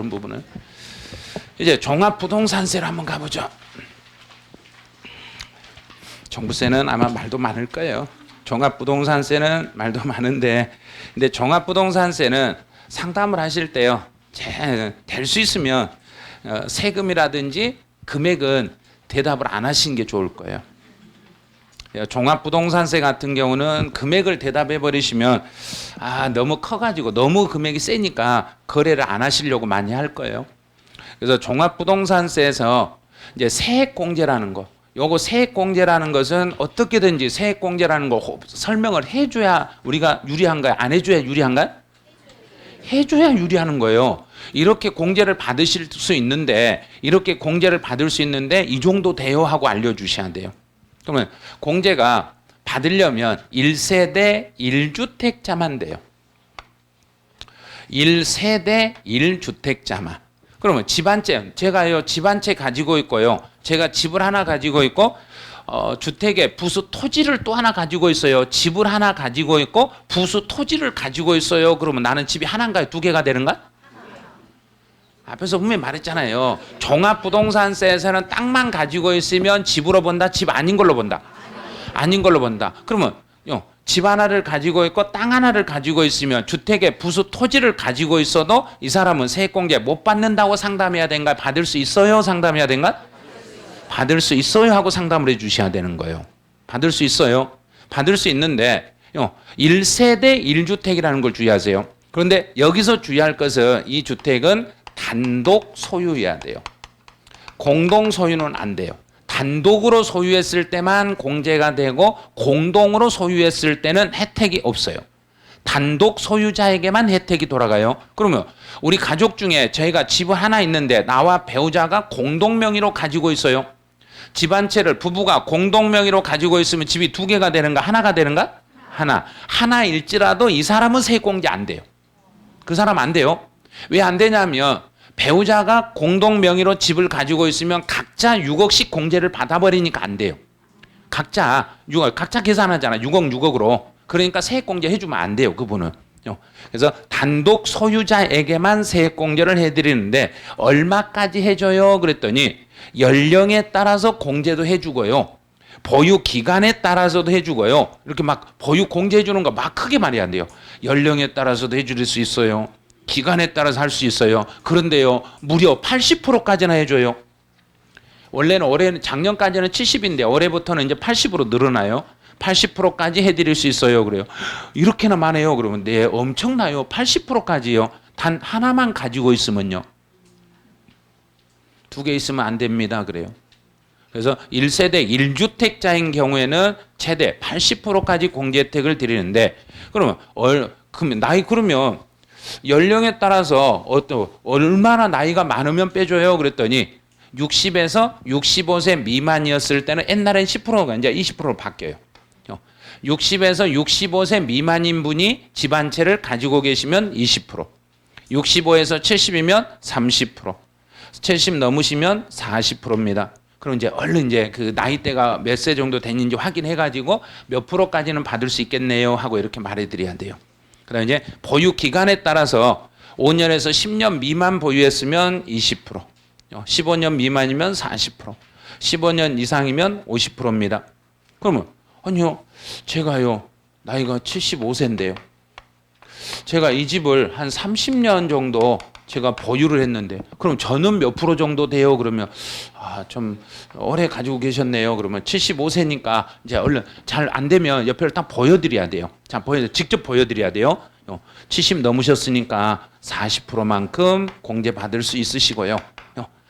그런 부분은. 이제 종합부동산세를 한번 가보죠. 종부세는 아마 말도 많을 거예요. 종합부동산세는 말도 많은데, 근데 종합부동산세는 상담을 하실 때요, 될 수 있으면 세금이라든지 금액은 대답을 안 하시는 게 좋을 거예요. 종합부동산세 같은 경우는 금액을 대답해 버리시면 너무 커가지고 너무 금액이 세니까 거래를 안 하시려고 많이 할 거예요. 그래서 종합부동산세에서 이제 세액공제라는 거, 요거 세액공제라는 것은 어떻게든지 세액공제라는 거 설명을 해줘야 우리가 유리한가요? 안 해줘야 유리한가요? 해줘야 유리하는 거예요. 이렇게 공제를 받으실 수 있는데, 이렇게 공제를 받을 수 있는데 이 정도 돼요 하고 알려주셔야 돼요. 그러면 공제가 받으려면 1세대 1주택자만 돼요. 1세대 1주택자만. 그러면 집 한 채, 제가요 집 한 채 가지고 있고요, 제가 집을 하나 가지고 있고 주택에 부수 토지를 또 하나 가지고 있어요. 집을 하나 가지고 있고 부수 토지를 가지고 있어요. 그러면 나는 집이 하나인가요? 두 개가 되는가? 앞에서 분명히 말했잖아요. 종합부동산세에서는 땅만 가지고 있으면 집으로 본다, 집 아닌 걸로 본다. 아닌 걸로 본다. 그러면 집 하나를 가지고 있고 땅 하나를 가지고 있으면 주택에 부수 토지를 가지고 있어도 이 사람은 세액공제 못 받는다고 상담해야 된가? 받을 수 있어요? 상담해야 된가? 받을 수 있어요 하고 상담을 해 주셔야 되는 거예요. 받을 수 있어요. 받을 수 있는데 1세대 1주택이라는 걸 주의하세요. 그런데 여기서 주의할 것은 이 주택은 단독 소유해야 돼요. 공동 소유는 안 돼요. 단독으로 소유했을 때만 공제가 되고 공동으로 소유했을 때는 혜택이 없어요. 단독 소유자에게만 혜택이 돌아가요. 그러면 우리 가족 중에 저희가 집 하나 있는데 나와 배우자가 공동 명의로 가지고 있어요. 집 한 채를 부부가 공동 명의로 가지고 있으면 집이 두 개가 되는가? 하나가 되는가? 하나일지라도 이 사람은 세액공제 안 돼요. 그 사람 안 돼요. 왜 안 되냐면 배우자가 공동 명의로 집을 가지고 있으면 각자 6억씩 공제를 받아버리니까 안 돼요. 각자 계산하잖아. 6억 6억으로. 그러니까 세액공제 해주면 안 돼요. 그분은. 그래서 단독 소유자에게만 세액공제를 해드리는데 얼마까지 해줘요? 그랬더니 연령에 따라서 공제도 해주고요, 보유 기간에 따라서도 해주고요. 이렇게 막 보유 공제해 주는 거 막 크게 말이 안 돼요. 연령에 따라서도 해줄 수 있어요. 기간에 따라서 할 수 있어요. 그런데요, 무려 80%까지나 해줘요. 원래는 작년까지는 70인데 올해부터는 이제 80으로 늘어나요. 80%까지 해드릴 수 있어요. 그래요. 이렇게나 많아요. 그러면 네, 엄청나요. 80%까지요. 단 하나만 가지고 있으면요. 두 개 있으면 안 됩니다. 그래요. 그래서 1세대 1주택자인 경우에는 최대 80%까지 공제 혜택을 드리는데, 그러면 그러면 연령에 따라서 얼마나 나이가 많으면 빼줘요? 그랬더니 60에서 65세 미만이었을 때는 옛날엔 10%가 이제 20%로 바뀌어요. 60에서 65세 미만인 분이 집 한 채를 가지고 계시면 20%, 65에서 70이면 30%, 70 넘으시면 40%입니다. 그럼 이제 얼른 이제 그 나이대가 몇 세 정도 됐는지 확인해가지고 몇 프로까지는 받을 수 있겠네요 하고 이렇게 말해드려야 돼요. 그다음에 이제 보유 기간에 따라서 5년에서 10년 미만 보유했으면 20%, 15년 미만이면 40%, 15년 이상이면 50%입니다. 그러면 아니요, 제가요 나이가 75세인데요. 제가 이 집을 한 30년 정도 제가 보유를 했는데, 그럼 저는 몇 프로 정도 돼요? 그러면 좀 오래 가지고 계셨네요. 그러면 75세니까 이제 얼른 잘 안 되면 옆에를 딱 보여드려야 돼요. 자, 직접 보여드려야 돼요. 70 넘으셨으니까 40%만큼 공제 받을 수 있으시고요.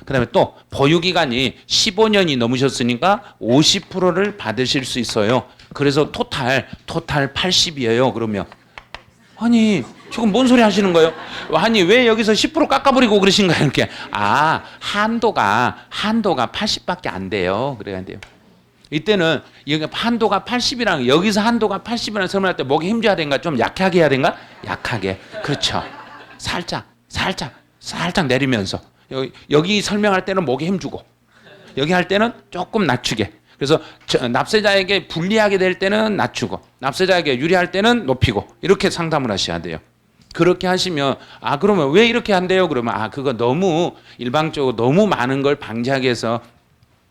그다음에 또 보유 기간이 15년이 넘으셨으니까 50%를 받으실 수 있어요. 그래서 토탈 80이에요. 그러면 아니 지금 뭔 소리 하시는 거예요? 아니 왜 여기서 10% 깎아버리고 그러신가요? 이렇게 한도가 80밖에 안 돼요. 그래야 돼요. 이때는 여기 한도가 80이랑 여기서 한도가 80이라는 설명할 때 목에 힘줘야 되는가? 좀 약하게 해야 되는가? 약하게. 그렇죠. 살짝 내리면서 여기 설명할 때는 목에 힘주고 여기 할 때는 조금 낮추게. 그래서 납세자에게 불리하게 될 때는 낮추고 납세자에게 유리할 때는 높이고 이렇게 상담을 하셔야 돼요. 그렇게 하시면 그러면 왜 이렇게 한대요? 그러면 그거 너무 일방적으로 너무 많은 걸 방지하기 위해서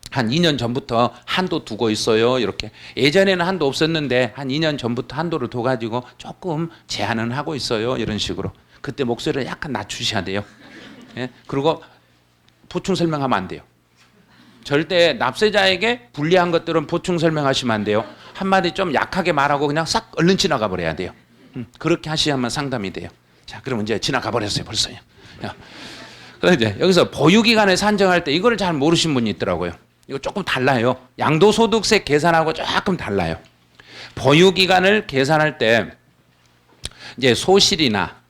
한 2년 전부터 한도 두고 있어요. 이렇게 예전에는 한도 없었는데 한 2년 전부터 한도를 둬가지고 조금 제한은 하고 있어요. 이런 식으로 그때 목소리를 약간 낮추셔야 돼요. 예? 그리고 보충 설명하면 안 돼요. 절대 납세자에게 불리한 것들은 보충 설명하시면 안 돼요. 한마디 좀 약하게 말하고 그냥 싹 얼른 지나가 버려야 돼요. 그렇게 하셔야만 상담이 돼요. 자, 그러면 이제 지나가 버렸어요, 벌써요. 그런데 이제 여기서 보유기간을 산정할 때 이거를 잘 모르신 분이 있더라고요. 이거 조금 달라요. 양도소득세 계산하고 조금 달라요. 보유기간을 계산할 때 이제 소실이나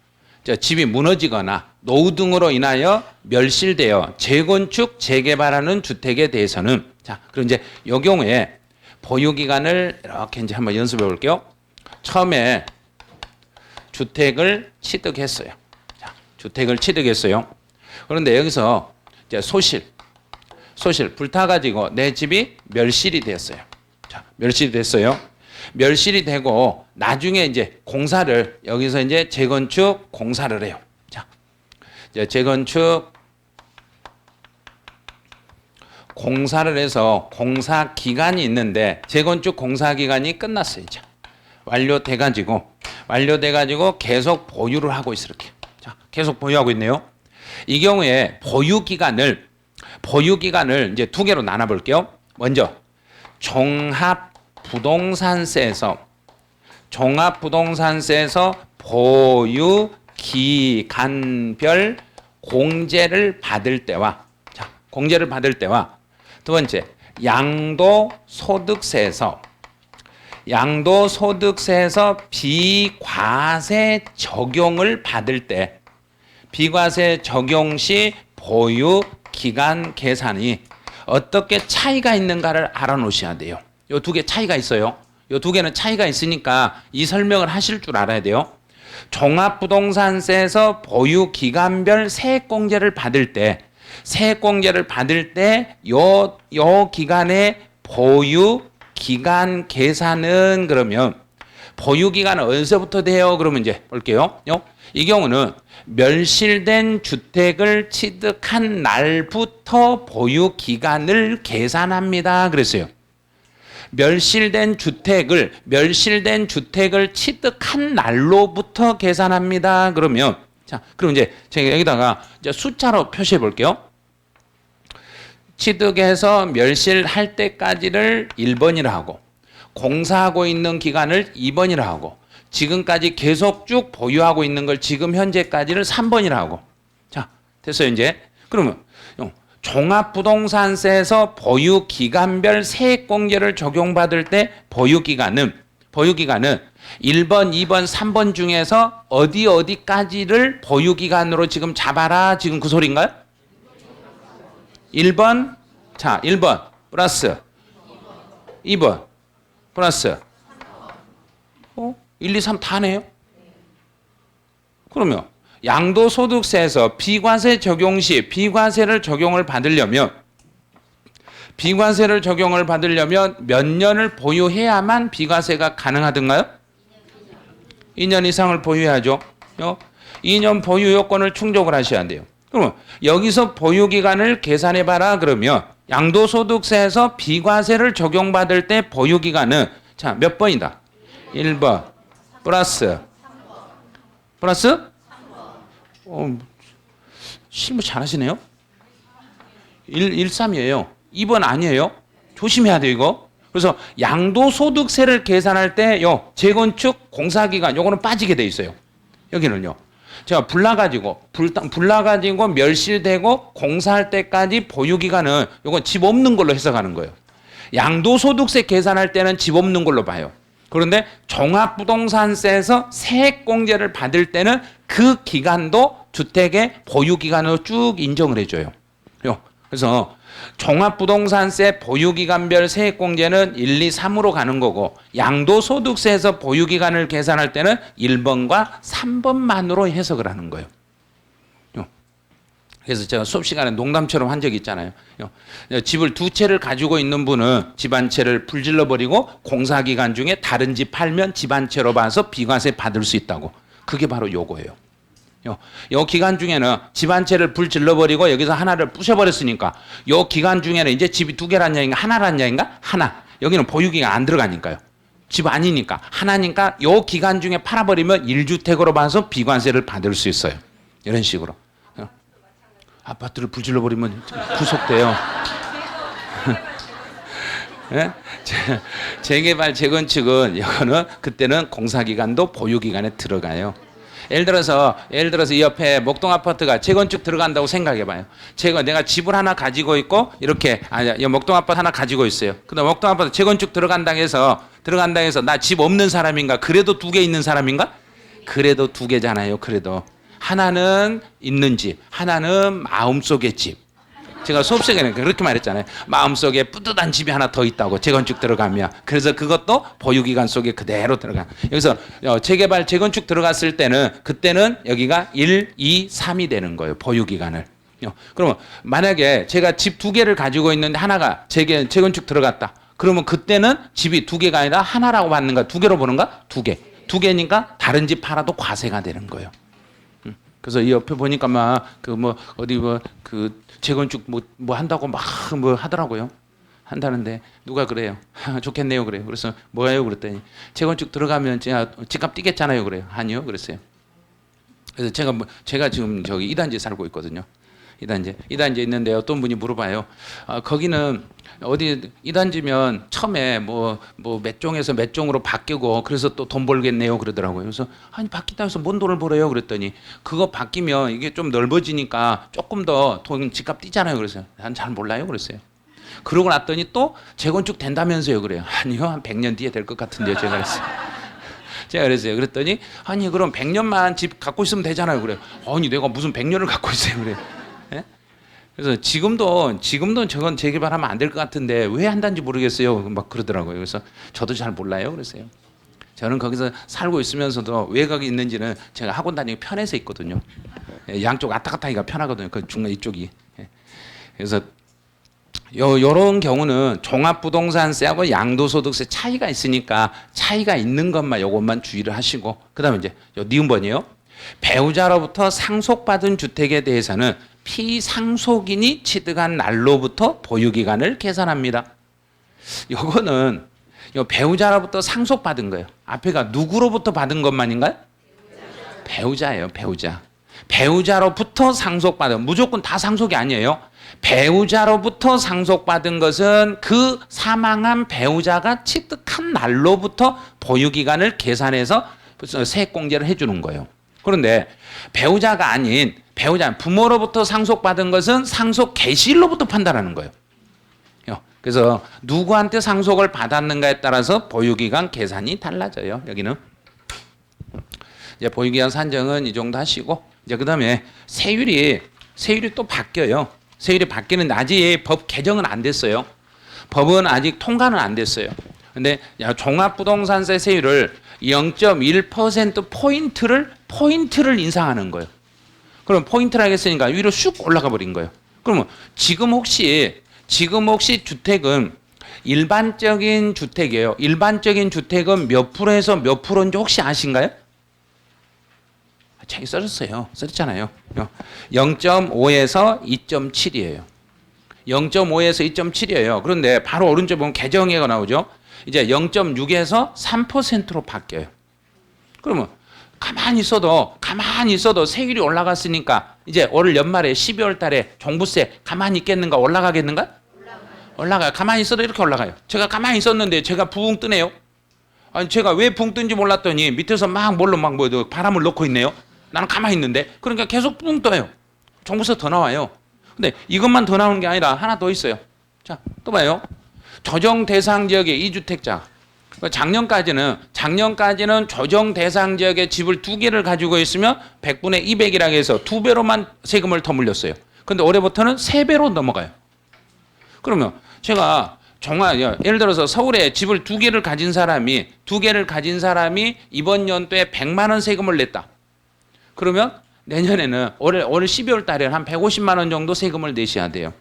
집이 무너지거나 노후 등으로 인하여 멸실되어 재건축, 재개발하는 주택에 대해서는 자, 그럼 이제 이 경우에 보유기간을 이렇게 이제 한번 연습해 볼게요. 처음에 주택을 취득했어요. 자, 주택을 취득했어요. 그런데 여기서 이제 소실 불타가지고 내 집이 멸실이 됐어요. 자, 멸실이 됐어요. 멸실이 되고 나중에 이제 공사를 여기서 이제 재건축 공사를 해요. 자, 이제 재건축 공사를 해서 공사 기간이 있는데 재건축 공사 기간이 끝났어요. 이제 완료돼가지고 계속 보유를 하고 있어 이렇게. 자, 계속 보유하고 있네요. 이 경우에 보유 기간을 이제 두 개로 나눠 볼게요. 먼저 종합부동산세에서 보유 기간별 공제를 받을 때와 두 번째 양도소득세에서 비과세 적용을 받을 때 비과세 적용 시 보유 기간 계산이 어떻게 차이가 있는가를 알아놓으셔야 돼요. 이 두 개 차이가 있어요. 이 두 개는 차이가 있으니까 이 설명을 하실 줄 알아야 돼요. 종합부동산세에서 보유 기간별 세액공제를 받을 때 요 기간의 보유 기간 계산은 그러면 보유 기간은 어디서부터 돼요? 그러면 이제 볼게요. 이 경우는 멸실된 주택을 취득한 날부터 보유 기간을 계산합니다. 그랬어요. 멸실된 주택을 취득한 날로부터 계산합니다. 그러면 자, 그럼 이제 제가 여기다가 이제 숫자로 표시해 볼게요. 취득해서 멸실할 때까지를 1번이라 하고 공사하고 있는 기간을 2번이라 하고 지금까지 계속 쭉 보유하고 있는 걸 지금 현재까지를 3번이라 하고 자, 됐어요. 이제 그러면 종합부동산세에서 보유 기간별 세액공제를 적용받을 때 보유 기간은 1번, 2번, 3번 중에서 어디까지를 보유 기간으로 지금 잡아라. 지금 그 소리인가요? 1번. 자, 1번 플러스 2번 플러스 1, 2, 3 다네요. 그러면 양도소득세에서 비과세 적용 시 비과세를 적용을 받으려면 몇 년을 보유해야만 비과세가 가능하던가요? 2년 이상을 보유해야죠. 2년 보유 요건을 충족을 하셔야 돼요. 그러면 여기서 보유 기간을 계산해 봐라. 그러면 양도소득세에서 비과세를 적용받을 때 보유 기간은 자, 몇 번이다? 1번 플러스 실무 잘하시네요. 13이에요. 2번 아니에요. 조심해야 돼요, 이거. 그래서 양도소득세를 계산할 때 재건축 공사기간 요거는 빠지게 돼 있어요. 여기는요. 제가 불나가지고 멸실되고 공사할 때까지 보유기간은 요건 집 없는 걸로 해석하는 거예요. 양도소득세 계산할 때는 집 없는 걸로 봐요. 그런데 종합부동산세에서 세액공제를 받을 때는 그 기간도 주택의 보유기간으로 쭉 인정을 해줘요. 그래서 종합부동산세 보유기간별 세액공제는 1, 2, 3으로 가는 거고 양도소득세에서 보유기간을 계산할 때는 1번과 3번만으로 해석을 하는 거예요. 그래서 제가 수업 시간에 농담처럼 한 적이 있잖아요. 집을 두 채를 가지고 있는 분은 집 한 채를 불질러 버리고 공사 기간 중에 다른 집 팔면 집 한 채로 봐서 비과세 받을 수 있다고. 그게 바로 요거예요. 요 기간 중에는 집 한 채를 불 질러버리고 여기서 하나를 부셔버렸으니까 요 기간 중에는 이제 집이 두 개란 얘기인가 하나란 얘기인가? 하나. 여기는 보유기간 안 들어가니까요. 집 아니니까 하나니까 요 기간 중에 팔아버리면 1주택으로 봐서 비관세를 받을 수 있어요. 이런 식으로. 아파트를 불 질러버리면 구속돼요. 예? 재개발 재건축은 이거는 그때는 공사기간도 보유기간에 들어가요. 예를 들어서 이 옆에 목동 아파트가 재건축 들어간다고 생각해봐요. 내가 집을 하나 가지고 있고 이렇게 목동 아파트 하나 가지고 있어요. 근데 목동 아파트 재건축 들어간다 해서 나 집 없는 사람인가? 그래도 두 개 있는 사람인가? 그래도 두 개잖아요. 그래도 하나는 있는 집, 하나는 마음속의 집. 제가 수업 시간에 그렇게 말했잖아요. 마음속에 뿌듯한 집이 하나 더 있다고 재건축 들어가면. 그래서 그것도 보유기간 속에 그대로 들어가. 여기서 재개발 재건축 들어갔을 때는 그때는 여기가 1, 2, 3이 되는 거예요. 보유기간을. 그러면 만약에 제가 집 두 개를 가지고 있는데 하나가 재건축 들어갔다. 그러면 그때는 집이 두 개가 아니라 하나라고 받는가? 두 개로 보는가? 두 개. 두 개니까 다른 집 팔아도 과세가 되는 거예요. 그래서 이 옆에 보니까 막 그 재건축 뭐 한다고 막 뭐 하더라고요. 한다는데 누가 그래요. 좋겠네요 그래요. 그래서 뭐예요 그랬더니 재건축 들어가면 집값 뛰겠잖아요 그래요. 아니요 그랬어요. 그래서 제가 지금 저기 2단지에 살고 있거든요. 2단지에 있는데 어떤 분이 물어봐요. 거기는 어디 2단지면 처음에 뭐 몇 종에서 몇 종으로 바뀌고 그래서 또 돈 벌겠네요 그러더라고요. 그래서 아니 바뀌다 해서 뭔 돈을 벌어요 그랬더니 그거 바뀌면 이게 좀 넓어지니까 조금 더 돈 집값 뛰잖아요. 그래서 난 잘 몰라요 그랬어요. 그러고 났더니 또 재건축 된다면서요 그래요. 아니요 한 100년 뒤에 될 것 같은데요 제가 그랬어요. 제가 그랬어요. 그랬더니 아니 그럼 100년만 집 갖고 있으면 되잖아요 그래요. 아니 내가 무슨 100년을 갖고 있어요 그래요. 예? 그래서 지금도 저건 재개발하면 안 될 것 같은데 왜 한다는지 모르겠어요. 막 그러더라고요. 그래서 저도 잘 몰라요. 그랬어요. 저는 거기서 살고 있으면서도 왜 거기 있는지는 제가 학원 다니기 편해서 있거든요. 양쪽 왔다 갔다 하기가 편하거든요. 그 중간 이쪽이. 그래서 요런 경우는 종합부동산세하고 양도소득세 차이가 있으니까 차이가 있는 것만 요것만 주의를 하시고 그다음에 이제 니은번이요. 배우자로부터 상속받은 주택에 대해서는 피상속인이 취득한 날로부터 보유기간을 계산합니다. 요거는 배우자로부터 상속받은 거예요. 앞에가 누구로부터 받은 것만인가요? 배우자예요. 배우자로부터 상속받은 무조건 다 상속이 아니에요. 배우자로부터 상속받은 것은 그 사망한 배우자가 취득한 날로부터 보유기간을 계산해서 세액공제를 해주는 거예요. 그런데 배우자가 아닌 부모로부터 상속받은 것은 상속 개시일로부터 판단하는 거예요. 그래서 누구한테 상속을 받았는가에 따라서 보유기간 계산이 달라져요. 여기는 이제 보유기간 산정은 이 정도 하시고 이제 그다음에 세율이 또 바뀌어요. 세율이 바뀌는데 아직 법 개정은 안 됐어요. 법은 아직 통과는 안 됐어요. 근데 종합부동산세 세율을 0.1% 포인트를 인상하는 거예요. 그럼 포인트를 하겠으니까 위로 쑥 올라가 버린 거예요. 그러면 지금 혹시 주택은 일반적인 주택이에요. 일반적인 주택은 몇 프로에서 몇 프로인지 혹시 아신가요? 책이 써졌어요. 써졌잖아요. 0.5에서 2.7이에요. 0.5에서 2.7이에요. 그런데 바로 오른쪽 보면 개정해가 나오죠. 이제 0.6에서 3%로 바뀌어요. 그러면 가만히 있어도 세율이 올라갔으니까 이제 올 연말에 12월 달에 종부세 가만히 있겠는가 올라가겠는가? 올라가요. 가만히 있어도 이렇게 올라가요. 제가 가만히 있었는데 제가 붕 뜨네요. 아니 제가 왜 붕 뜬지 몰랐더니 밑에서 막 바람을 넣고 있네요. 나는 가만히 있는데 그러니까 계속 붕 떠요. 종부세 더 나와요. 근데 이것만 더 나오는 게 아니라 하나 더 있어요. 자, 또 봐요. 조정 대상 지역의 2주택자. 작년까지는 조정 대상 지역의 집을 두 개를 가지고 있으면 100분의 200이라고 해서 두 배로만 세금을 더 물렸어요. 근데 올해부터는 세 배로 넘어가요. 그러면 제가 예를 들어서 서울에 집을 두 개를 가진 사람이 이번 연도에 100만 원 세금을 냈다. 그러면 내년에는 올해 12월 달에 한 150만 원 정도 세금을 내셔야 돼요.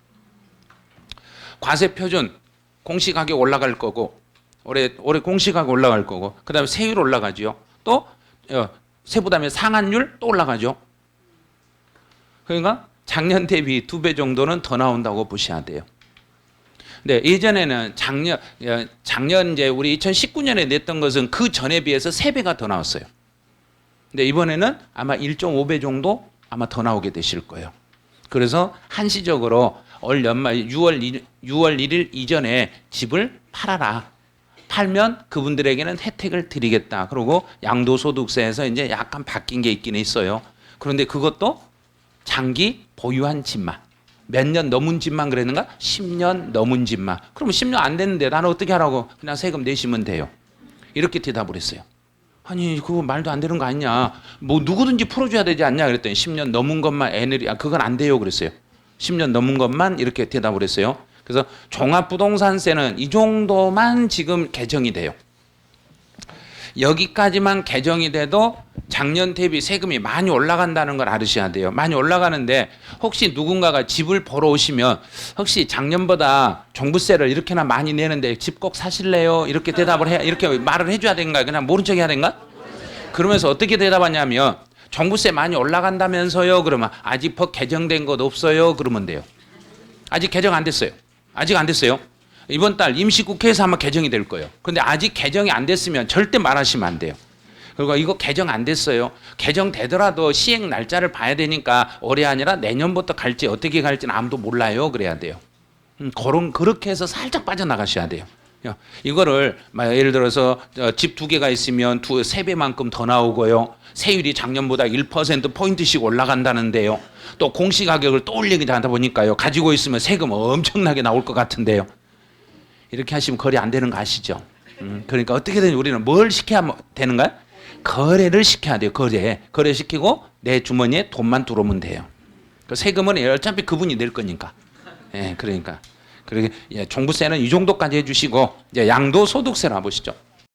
과세 표준 공시가격 올라갈 거고 올해 공시가격 올라갈 거고 그다음에 세율 올라가죠. 또 세부담의 상한율 또 올라가죠. 그러니까 작년 대비 2배 정도는 더 나온다고 보셔야 돼요. 네, 예전에는 작년 이제 우리 2019년에 냈던 것은 그 전에 비해서 3배가 더 나왔어요. 근데 이번에는 아마 1.5배 정도 아마 더 나오게 되실 거예요. 그래서 한시적으로 올 연말 6월 1일 이전에 집을 팔아라. 팔면 그분들에게는 혜택을 드리겠다. 그리고 양도소득세에서 이제 약간 바뀐 게 있긴 있어요. 그런데 그것도 장기 보유한 집만. 몇 년 넘은 집만 그랬는가? 10년 넘은 집만. 그러면 10년 안 됐는데 나는 어떻게 하라고? 그냥 세금 내시면 돼요. 이렇게 대답을 했어요. 아니 그거 말도 안 되는 거 아니냐. 뭐 누구든지 풀어줘야 되지 않냐 그랬더니 10년 넘은 것만 그건 안 돼요 그랬어요. 10년 넘은 것만 이렇게 대답을 했어요. 그래서 종합부동산세는 이 정도만 지금 개정이 돼요. 여기까지만 개정이 돼도 작년 대비 세금이 많이 올라간다는 걸 알으셔야 돼요. 많이 올라가는데 혹시 누군가가 집을 보러 오시면 혹시 작년보다 종부세를 이렇게나 많이 내는데 집 꼭 사실래요? 이렇게 대답을 해, 이렇게 말을 해줘야 되는가? 그냥 모른 척 해야 되는가? 그러면서 어떻게 대답하냐면 종부세 많이 올라간다면서요? 그러면 아직 법 개정된 것 없어요? 그러면 돼요. 아직 개정 안 됐어요. 아직 안 됐어요. 이번 달 임시국회에서 아마 개정이 될 거예요. 근데 아직 개정이 안 됐으면 절대 말하시면 안 돼요. 그리고 이거 개정 안 됐어요. 개정되더라도 시행 날짜를 봐야 되니까 올해 아니라 내년부터 갈지 어떻게 갈지는 아무도 몰라요. 그래야 돼요. 그렇게 해서 살짝 빠져나가셔야 돼요. 이거를 예를 들어서 집 2개가 있으면 3배만큼 더 나오고요. 세율이 작년보다 1%포인트씩 올라간다는데요. 또 공시가격을 또 올리지 않다 보니까요. 가지고 있으면 세금 엄청나게 나올 것 같은데요. 이렇게 하시면 거래 안 되는 거 아시죠? 그러니까 어떻게든 우리는 뭘 시켜야 되는가요? 거래를 시켜야 돼요. 거래시키고 내 주머니에 돈만 들어오면 돼요. 그 세금은 어차피 그분이 낼 거니까. 예, 그러니까. 종부세는 이 정도까지 해주시고 이제 양도소득세로 가보시죠.